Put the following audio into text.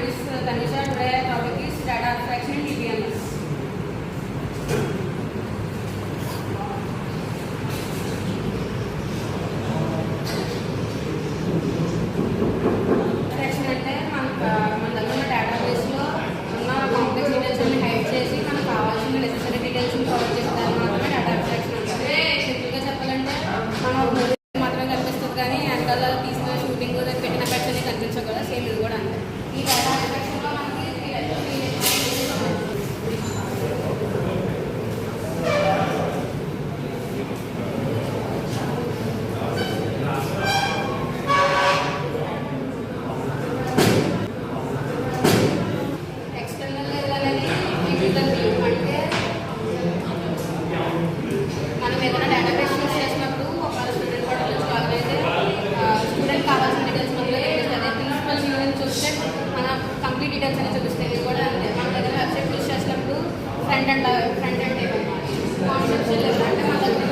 is Tanisha. Today our topic is data abstraction in DBMS. Abstraction అంటే మన దగ్గర ఉన్న డేటాబేస్లో ఉన్న కాంప్లెక్స్ డీటెయిల్స్ అన్ని హైడ్ చేసి మనకు కావాల్సిన నెసెసరీ డీటెయిల్స్ని ప్రొవైడ్ చేసేదాన్ని మాత్రమే డేటా అబ్స్ట్రాక్షన్ అంటారు. సింపుల్గా చెప్పాలంటే మనం మాత్రమే కనిపిస్తుంది కానీ వెనకాల తీసిన షూటింగ్ పెట్టిన పెట్స్ అనేది కనిపించవు కదా, సేమ్ ఇది కూడా అంతే. ఈ డేటా అబ్స్ట్రాక్షన్లో మనకి మనం ఏదైనా డేటాబేస్ యూస్ చేసినప్పుడు ఒక స్టూడెంట్ కూడా కావాలైతే స్టూడెంట్ కావాల్సిన డీటెయిల్స్ మనలో అదే ప్రిన్సిపల్ యూనిట్ చూస్తే మన కంప్లీట్ డీటెయిల్స్ అని చూపిస్తే ఇది కూడా అంతే. మనం ఏదైనా వెబ్సైట్ యూస్ చేసినప్పుడు ఫ్రంట్ అండ్ టైప్ అన్నమాట. కాన్సెప్ట్స్ అంటే మన దగ్గర